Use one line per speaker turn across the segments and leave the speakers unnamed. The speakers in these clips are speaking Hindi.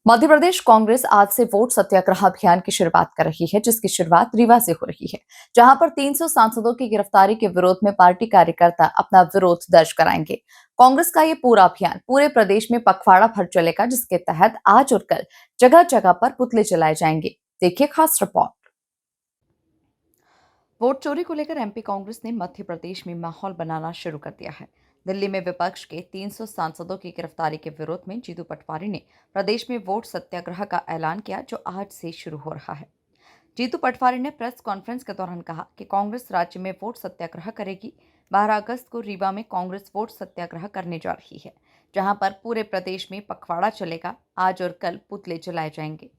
मध्य प्रदेश कांग्रेस आज से वोट सत्याग्रह अभियान की शुरुआत कर रही है, जिसकी शुरुआत रीवा से हो रही है, जहां पर 300 सांसदों की गिरफ्तारी के विरोध में पार्टी कार्यकर्ता अपना विरोध दर्ज कराएंगे। कांग्रेस का ये पूरा अभियान पूरे प्रदेश में पखवाड़ा भर चलेगा, जिसके तहत आज और कल जगह जगह पर पुतले जलाए जाएंगे। देखिए खास रिपोर्ट। वोट चोरी को लेकर एमपी कांग्रेस ने मध्य प्रदेश में माहौल बनाना शुरू कर दिया है। दिल्ली में विपक्ष के 300 सांसदों की गिरफ्तारी के विरोध में जीतू पटवारी ने प्रदेश में वोट सत्याग्रह का ऐलान किया, जो आज से शुरू हो रहा है। जीतू पटवारी ने प्रेस कॉन्फ्रेंस के दौरान कहा कि कांग्रेस राज्य में वोट सत्याग्रह करेगी। 12 अगस्त को रीवा में कांग्रेस वोट सत्याग्रह करने जा रही है, जहां पर पूरे प्रदेश में पखवाड़ा चलेगा। आज और कल पुतले जलाए जाएंगे।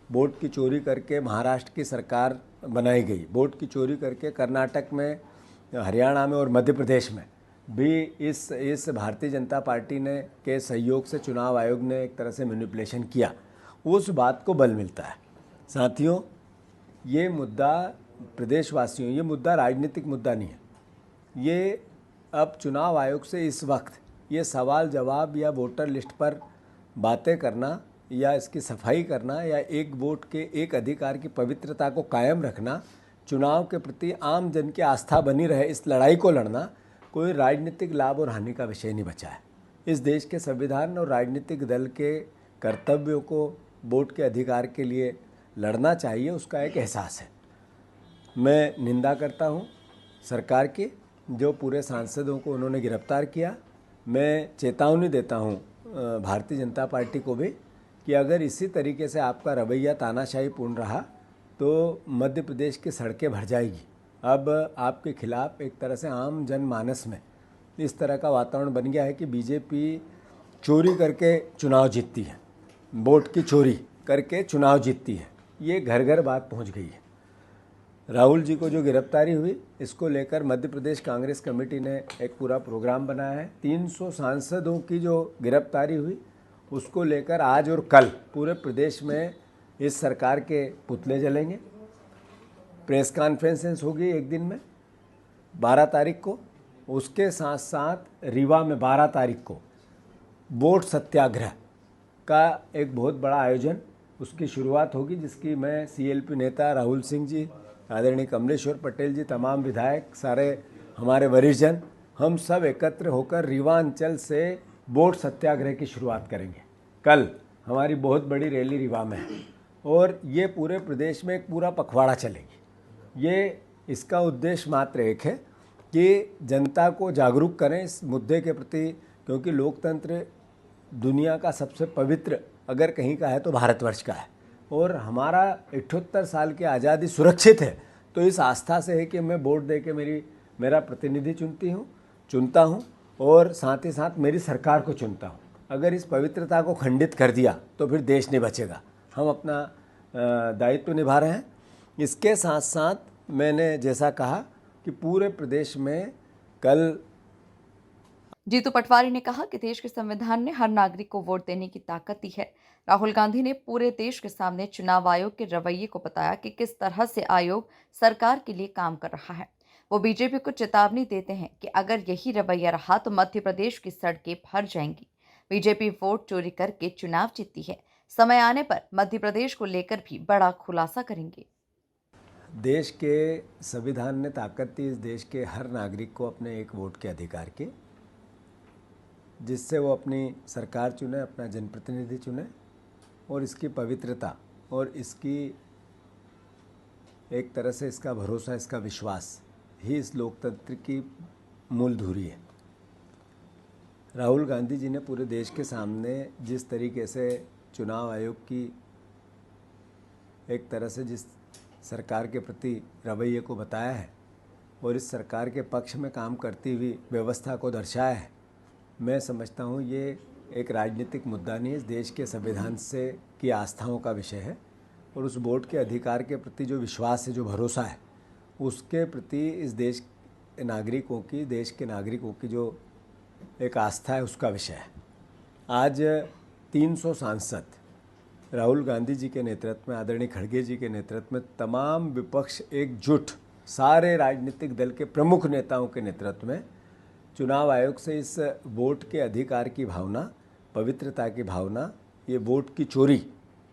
वोट की चोरी करके महाराष्ट्र की सरकार बनाई गई, वोट की चोरी करके कर्नाटक में, हरियाणा में और मध्य प्रदेश में भी इस भारतीय जनता पार्टी ने के सहयोग से चुनाव आयोग ने एक तरह से मैनिपुलेशन किया, उस बात को बल मिलता है। साथियों, ये मुद्दा प्रदेशवासियों, ये मुद्दा राजनीतिक मुद्दा नहीं है। ये अब चुनाव आयोग से इस वक्त ये सवाल जवाब या वोटर लिस्ट पर बातें करना या इसकी सफाई करना या एक वोट के एक अधिकार की पवित्रता को कायम रखना, चुनाव के प्रति आम जन की आस्था बनी रहे, इस लड़ाई को लड़ना कोई राजनीतिक लाभ और हानि का विषय नहीं बचा है। इस देश के संविधान और राजनीतिक दल के कर्तव्यों को वोट के अधिकार के लिए लड़ना चाहिए, उसका एक एहसास है। मैं निंदा करता हूँ सरकार की, जो पूरे सांसदों को उन्होंने गिरफ्तार किया। मैं चेतावनी देता हूँ भारतीय जनता पार्टी को भी कि अगर इसी तरीके से आपका रवैया तानाशाही पूर्ण रहा तो मध्य प्रदेश की सड़कें भर जाएगी। अब आपके खिलाफ एक तरह से आम जनमानस में इस तरह का वातावरण बन गया है कि बीजेपी चोरी करके चुनाव जीतती है, वोट की चोरी करके चुनाव जीतती है। ये घर घर बात पहुंच गई है। राहुल जी को जो गिरफ्तारी हुई, इसको लेकर मध्य प्रदेश कांग्रेस कमेटी ने एक पूरा प्रोग्राम बनाया है। 300 सांसदों की जो गिरफ्तारी हुई, उसको लेकर आज और कल पूरे प्रदेश में इस सरकार के पुतले जलेंगे। प्रेस कॉन्फ्रेंसेस होगी एक दिन में 12 तारीख को। उसके साथ साथ रीवा में 12 तारीख को वोट सत्याग्रह का एक बहुत बड़ा आयोजन, उसकी शुरुआत होगी, जिसकी मैं सीएलपी नेता राहुल सिंह जी, आदरणीय कमलेश्वर पटेल जी, तमाम विधायक, सारे हमारे वरिष्ठ जन, हम सब एकत्र होकर रीवा अंचल से वोट सत्याग्रह की शुरुआत करेंगे। कल हमारी बहुत बड़ी रैली रीवा में है और ये पूरे प्रदेश में एक पूरा पखवाड़ा चलेगी। ये इसका उद्देश्य मात्र एक है कि जनता को जागरूक करें इस मुद्दे के प्रति, क्योंकि लोकतंत्र दुनिया का सबसे पवित्र अगर कहीं का है तो भारतवर्ष का है और हमारा 78 साल की आज़ादी सुरक्षित है। तो इस आस्था से है कि मैं वोट दे के मेरा प्रतिनिधि चुनता हूँ और साथ ही साथ मेरी सरकार को चुनता हूँ। अगर इस पवित्रता को खंडित कर दिया तो फिर देश नहीं बचेगा। हम अपना दायित्व निभा रहे हैं। इसके साथ साथ मैंने जैसा कहा कि पूरे प्रदेश में कल
जीतू पटवारी ने कहा कि देश के संविधान ने हर नागरिक को वोट देने की ताकत दी है। राहुल गांधी ने पूरे देश के सामने चुनाव आयोग के रवैये को बताया कि किस तरह से आयोग सरकार के लिए काम कर रहा है। वो बीजेपी को चेतावनी देते हैं कि अगर यही रवैया रहा तो मध्य प्रदेश की सड़कें भर जाएंगी। बीजेपी वोट चोरी करके चुनाव जीतती है। समय आने पर मध्य प्रदेश को लेकर भी बड़ा खुलासा करेंगे।
देश के संविधान ने ताकत दी इस देश के हर नागरिक को अपने एक वोट के अधिकार की, जिससे वो अपनी सरकार चुने, अपना जनप्रतिनिधि चुने और इसकी पवित्रता और इसकी एक तरह से इसका भरोसा, इसका विश्वास ही इस लोकतंत्र की मूल धुरी है। राहुल गांधी जी ने पूरे देश के सामने जिस तरीके से चुनाव आयोग की एक तरह से जिस सरकार के प्रति रवैये को बताया है और इस सरकार के पक्ष में काम करती हुई व्यवस्था को दर्शाया है, मैं समझता हूँ ये एक राजनीतिक मुद्दा नहीं है, इस देश के संविधान से की आस्थाओं का विषय है और उस वोट के अधिकार के प्रति जो विश्वास है, जो भरोसा है, उसके प्रति इस देश के नागरिकों की जो एक आस्था है, उसका विषय है। आज 300 सांसद राहुल गांधी जी के नेतृत्व में, आदरणीय खड़गे जी के नेतृत्व में, तमाम विपक्ष एकजुट, सारे राजनीतिक दल के प्रमुख नेताओं के नेतृत्व में चुनाव आयोग से इस वोट के अधिकार की भावना, पवित्रता की भावना ये वोट की चोरी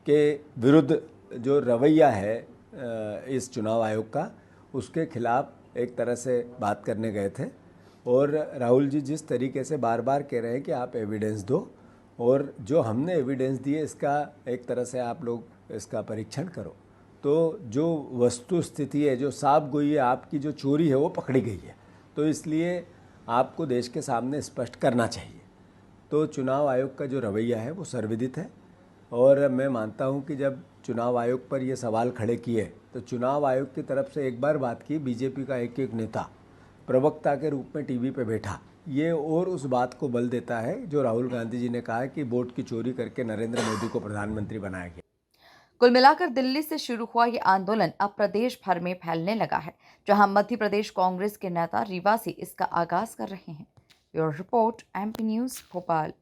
के विरुद्ध जो रवैया है इस चुनाव आयोग का, उसके खिलाफ एक तरह से बात करने गए थे। और राहुल जी जिस तरीके से बार बार कह रहे हैं कि आप एविडेंस दो, और जो हमने एविडेंस दिए इसका एक तरह से आप लोग इसका परीक्षण करो, तो जो वस्तु स्थिति है, जो साफ गोई है, आपकी जो चोरी है वो पकड़ी गई है। तो इसलिए आपको देश के सामने स्पष्ट करना चाहिए। तो चुनाव आयोग का जो रवैया है वो सर्वविदित है। और मैं मानता हूं कि जब चुनाव आयोग पर ये सवाल खड़े किए तो चुनाव आयोग की तरफ से एक बार बात की, बीजेपी का एक एक नेता प्रवक्ता के रूप में टीवी पे बैठा, ये और उस बात को बल देता है जो राहुल गांधी जी ने कहा है कि वोट की चोरी करके नरेंद्र मोदी को प्रधानमंत्री बनाया गया।
कुल मिलाकर दिल्ली से शुरू हुआ ये आंदोलन अब प्रदेश भर में फैलने लगा है, जहां मध्य प्रदेश कांग्रेस के नेता रीवा से इसका आगाज कर रहे हैं। Bureau report, MP news, Bhopal.